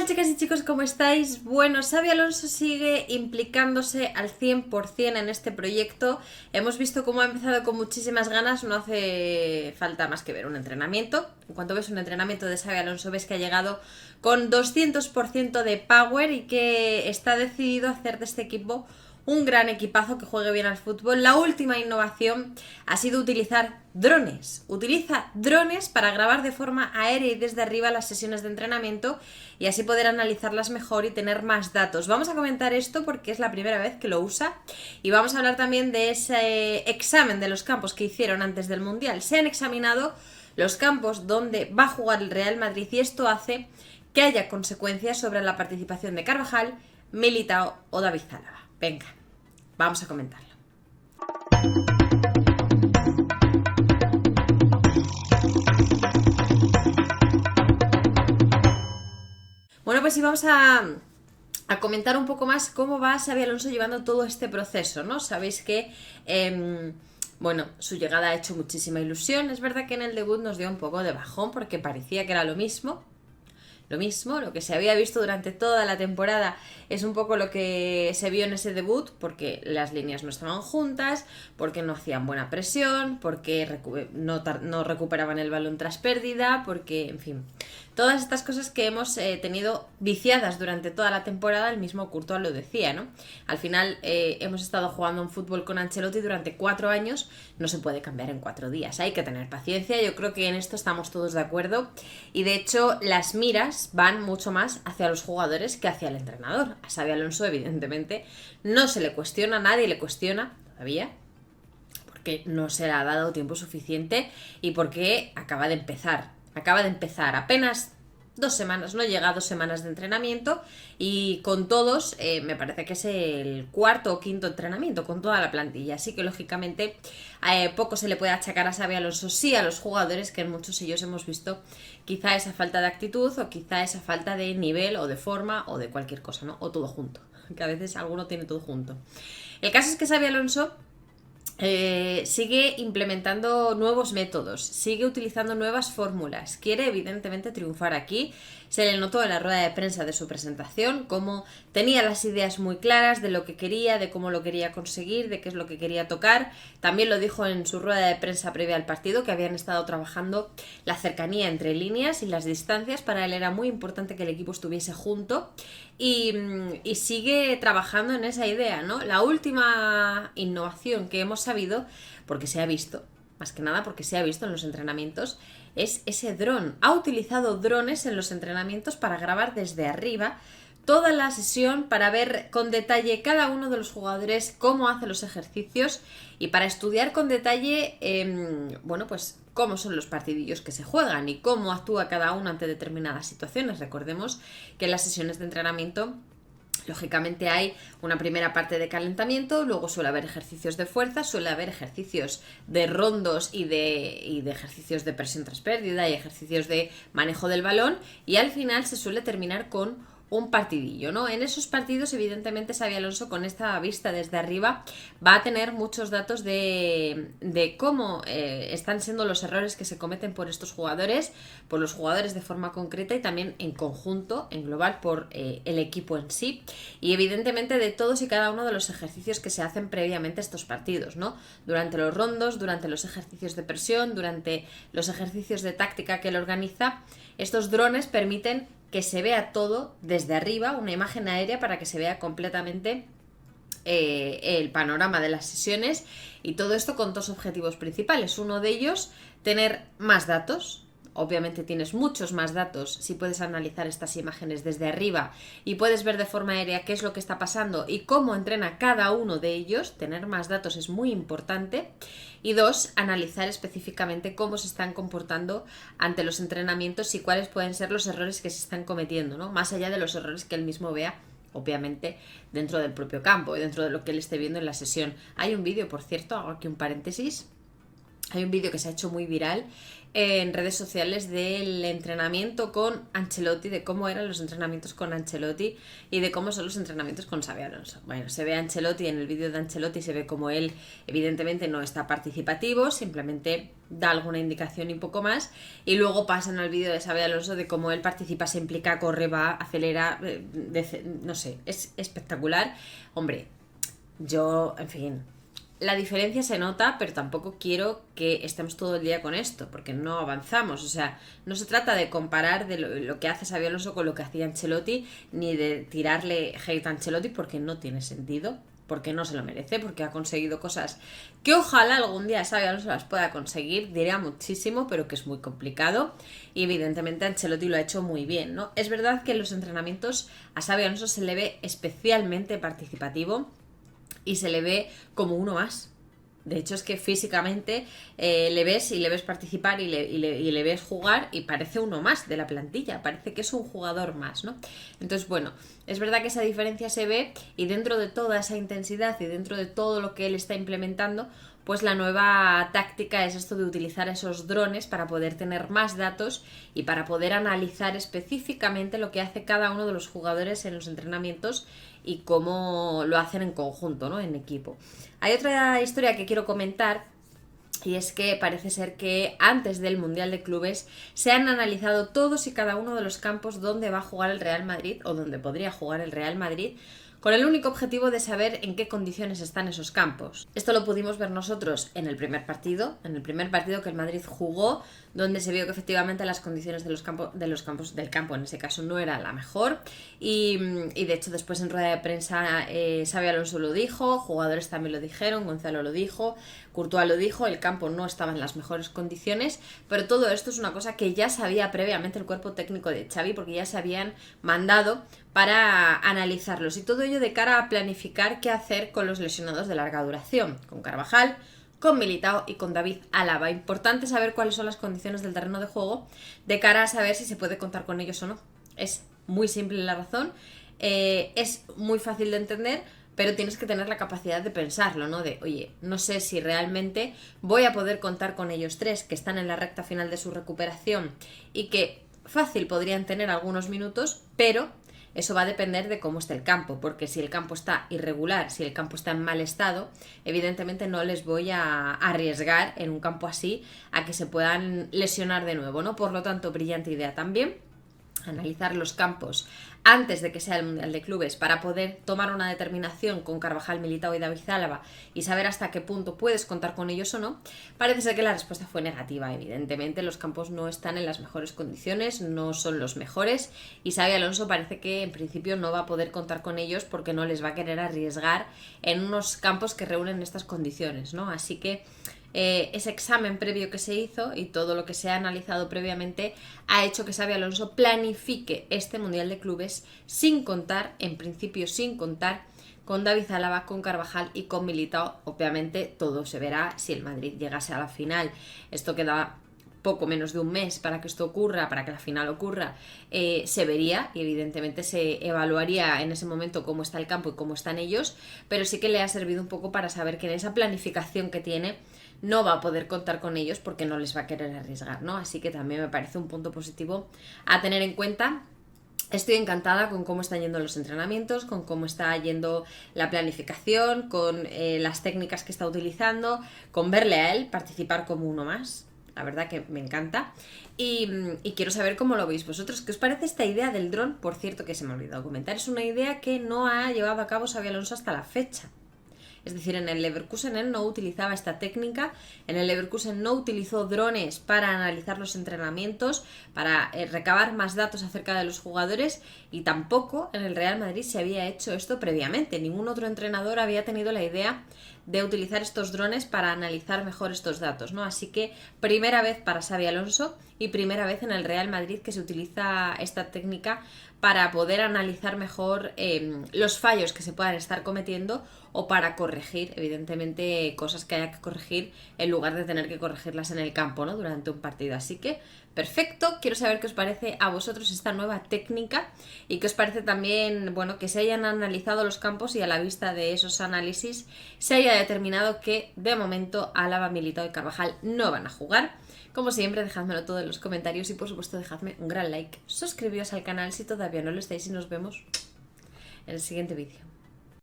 chicas y chicos, ¿cómo estáis? Bueno, Xabi Alonso sigue implicándose al 100% en este proyecto. Hemos visto cómo ha empezado con muchísimas ganas, no hace falta más que ver un entrenamiento. En cuanto ves un entrenamiento de Xabi Alonso ves que ha llegado con 200% de power y que está decidido a hacer de este equipo un gran equipazo que juegue bien al fútbol. La última innovación ha sido utilizar drones. Utiliza drones para grabar de forma aérea y desde arriba las sesiones de entrenamiento y así poder analizarlas mejor y tener más datos. Vamos a comentar esto porque es la primera vez que lo usa y vamos a hablar también de ese examen de los campos que hicieron antes del Mundial. Se han examinado los campos donde va a jugar el Real Madrid y esto hace que haya consecuencias sobre la participación de Carvajal, Militao o David Zálava. Venga, vamos a comentarlo. Bueno, pues sí, vamos a comentar un poco más cómo va Xabi Alonso llevando todo este proceso, ¿no? Sabéis que, bueno, su llegada ha hecho muchísima ilusión. Es verdad que en el debut nos dio un poco de bajón porque parecía que era lo mismo, lo que se había visto durante toda la temporada es un poco lo que se vio en ese debut, porque las líneas no estaban juntas, porque no hacían buena presión, porque no recuperaban el balón tras pérdida, porque, en fin, todas estas cosas que hemos tenido viciadas durante toda la temporada. El mismo Courtois lo decía, ¿no? Al final hemos estado jugando un fútbol con Ancelotti durante 4 años, no se puede cambiar en 4 días, hay que tener paciencia. Yo creo que en esto estamos todos de acuerdo y de hecho las miras van mucho más hacia los jugadores que hacia el entrenador. A Xabi Alonso evidentemente no se le cuestiona, nadie le cuestiona todavía, porque no se le ha dado tiempo suficiente y porque acaba de empezar apenas 2 semanas, no llega a 2 semanas de entrenamiento y con todos me parece que es el 4º o 5º entrenamiento con toda la plantilla, así que lógicamente poco se le puede achacar a Xabi Alonso, sí a los jugadores, que en muchos ellos hemos visto quizá esa falta de actitud o quizá esa falta de nivel o de forma o de cualquier cosa, ¿no? O todo junto, que a veces alguno tiene todo junto. El caso es que Xabi Alonso sigue implementando nuevos métodos, sigue utilizando nuevas fórmulas, quiere evidentemente triunfar aquí. Se le notó en la rueda de prensa de su presentación cómo tenía las ideas muy claras de lo que quería, de cómo lo quería conseguir, de qué es lo que quería tocar. También lo dijo en su rueda de prensa previa al partido, que habían estado trabajando la cercanía entre líneas y las distancias. Para él era muy importante que el equipo estuviese junto y sigue trabajando en esa idea, ¿no? La última innovación que hemos sabido, porque se ha visto, más que nada porque se ha visto en los entrenamientos, es ese dron. Ha utilizado drones en los entrenamientos para grabar desde arriba toda la sesión, para ver con detalle cada uno de los jugadores cómo hace los ejercicios y para estudiar con detalle, bueno, pues cómo son los partidillos que se juegan y cómo actúa cada uno ante determinadas situaciones. Recordemos que en las sesiones de entrenamiento lógicamente hay una primera parte de calentamiento, luego suele haber ejercicios de fuerza, suele haber ejercicios de rondos y de ejercicios de presión tras pérdida y ejercicios de manejo del balón y al final se suele terminar con un partidillo, ¿no? En esos partidos, evidentemente, Xabi Alonso, con esta vista desde arriba, va a tener muchos datos de cómo están siendo los errores que se cometen por estos jugadores, por los jugadores de forma concreta y también en conjunto, en global, por el equipo en sí. Y evidentemente de todos y cada uno de los ejercicios que se hacen previamente a estos partidos, ¿no? Durante los rondos, durante los ejercicios de presión, durante los ejercicios de táctica que él organiza, estos drones permiten que se vea todo desde arriba, una imagen aérea para que se vea completamente el panorama de las sesiones y todo esto con 2 objetivos principales. Uno de ellos, tener más datos. Obviamente tienes muchos más datos si puedes analizar estas imágenes desde arriba y puedes ver de forma aérea qué es lo que está pasando y cómo entrena cada uno de ellos. Tener más datos es muy importante. Y 2, analizar específicamente cómo se están comportando ante los entrenamientos y cuáles pueden ser los errores que se están cometiendo, ¿no? Más allá de los errores que él mismo vea, obviamente, dentro del propio campo y dentro de lo que él esté viendo en la sesión. Hay un vídeo, por cierto, hago aquí un paréntesis. Hay un vídeo que se ha hecho muy viral en redes sociales del entrenamiento con Ancelotti, de cómo eran los entrenamientos con Ancelotti y de cómo son los entrenamientos con Xabi Alonso. Bueno, se ve a Ancelotti, en el vídeo de Ancelotti se ve como él evidentemente no está participativo, simplemente da alguna indicación y poco más, y luego pasan al vídeo de Xabi Alonso de cómo él participa, se implica, corre, va, acelera, no sé, es espectacular. Hombre, yo, en fin, la diferencia se nota, pero tampoco quiero que estemos todo el día con esto, porque no avanzamos. O sea, no se trata de comparar de lo que hace Xabi Alonso con lo que hacía Ancelotti, ni de tirarle hate a Ancelotti, porque no tiene sentido, porque no se lo merece, porque ha conseguido cosas que ojalá algún día Xabi Alonso las pueda conseguir, diría muchísimo, pero que es muy complicado, y evidentemente Ancelotti lo ha hecho muy bien, ¿no? Es verdad que en los entrenamientos a Xabi Alonso se le ve especialmente participativo, y se le ve como uno más. De hecho, es que físicamente le ves participar y le ves jugar y parece uno más de la plantilla, parece que es un jugador más, ¿no? Entonces, bueno, es verdad que esa diferencia se ve, y dentro de toda esa intensidad y dentro de todo lo que él está implementando, pues la nueva táctica es esto de utilizar esos drones para poder tener más datos y para poder analizar específicamente lo que hace cada uno de los jugadores en los entrenamientos y cómo lo hacen en conjunto, ¿no? En equipo. Hay otra historia que quiero comentar, y es que parece ser que antes del Mundial de Clubes se han analizado todos y cada uno de los campos donde va a jugar el Real Madrid o donde podría jugar el Real Madrid, con el único objetivo de saber en qué condiciones están esos campos. Esto lo pudimos ver nosotros en el primer partido que el Madrid jugó, donde se vio que efectivamente las condiciones del campo en ese caso no era la mejor, y de hecho después en rueda de prensa Xabi Alonso lo dijo, jugadores también lo dijeron, Gonzalo lo dijo, Courtois lo dijo, el campo no estaba en las mejores condiciones, pero todo esto es una cosa que ya sabía previamente el cuerpo técnico de Xavi, porque ya se habían mandado para analizarlos, y todo ello de cara a planificar qué hacer con los lesionados de larga duración, con Carvajal, con Militao y con David Alaba. Importante saber cuáles son las condiciones del terreno de juego de cara a saber si se puede contar con ellos o no. Es muy simple la razón, es muy fácil de entender, pero tienes que tener la capacidad de pensarlo, ¿no? De, oye, no sé si realmente voy a poder contar con ellos tres que están en la recta final de su recuperación y que fácil podrían tener algunos minutos, pero eso va a depender de cómo esté el campo, porque si el campo está irregular, si el campo está en mal estado, evidentemente no les voy a arriesgar en un campo así a que se puedan lesionar de nuevo, ¿no? Por lo tanto, brillante idea también analizar los campos antes de que sea el Mundial de Clubes para poder tomar una determinación con Carvajal, Militao y David Alaba y saber hasta qué punto puedes contar con ellos o no. Parece ser que la respuesta fue negativa, evidentemente los campos no están en las mejores condiciones, no son los mejores, y Xabi Alonso parece que en principio no va a poder contar con ellos porque no les va a querer arriesgar en unos campos que reúnen estas condiciones, ¿no? Así que ese examen previo que se hizo y todo lo que se ha analizado previamente ha hecho que Xabi Alonso planifique este Mundial de Clubes en principio sin contar con David Alaba, con Carvajal y con Militao. Obviamente todo se verá si el Madrid llegase a la final. Esto queda poco menos de un mes para que esto ocurra, para que la final ocurra, se vería y evidentemente se evaluaría en ese momento cómo está el campo y cómo están ellos, pero sí que le ha servido un poco para saber que en esa planificación que tiene no va a poder contar con ellos porque no les va a querer arriesgar, ¿no? Así que también me parece un punto positivo a tener en cuenta. Estoy encantada con cómo están yendo los entrenamientos, con cómo está yendo la planificación, con las técnicas que está utilizando, con verle a él participar como uno más. La verdad que me encanta. Y quiero saber cómo lo veis vosotros. ¿Qué os parece esta idea del dron? Por cierto, que se me ha olvidado comentar. Es una idea que no ha llevado a cabo Xabi Alonso hasta la fecha. Es decir, en el Leverkusen él no utilizaba esta técnica, en el Leverkusen no utilizó drones para analizar los entrenamientos, para recabar más datos acerca de los jugadores, y tampoco en el Real Madrid se había hecho esto previamente. Ningún otro entrenador había tenido la idea de utilizar estos drones para analizar mejor estos datos, ¿no? Así que primera vez para Xabi Alonso, y primera vez en el Real Madrid que se utiliza esta técnica para poder analizar mejor los fallos que se puedan estar cometiendo o para corregir, evidentemente, cosas que haya que corregir en lugar de tener que corregirlas en el campo, ¿no? Durante un partido. Así que, perfecto. Quiero saber qué os parece a vosotros esta nueva técnica y qué os parece también, bueno, que se hayan analizado los campos y a la vista de esos análisis se haya determinado que de momento Álava, Militao y Carvajal no van a jugar. Como siempre, dejádmelo todo en los comentarios y por supuesto dejadme un gran like, suscribíos al canal si todavía no lo estáis y nos vemos en el siguiente vídeo.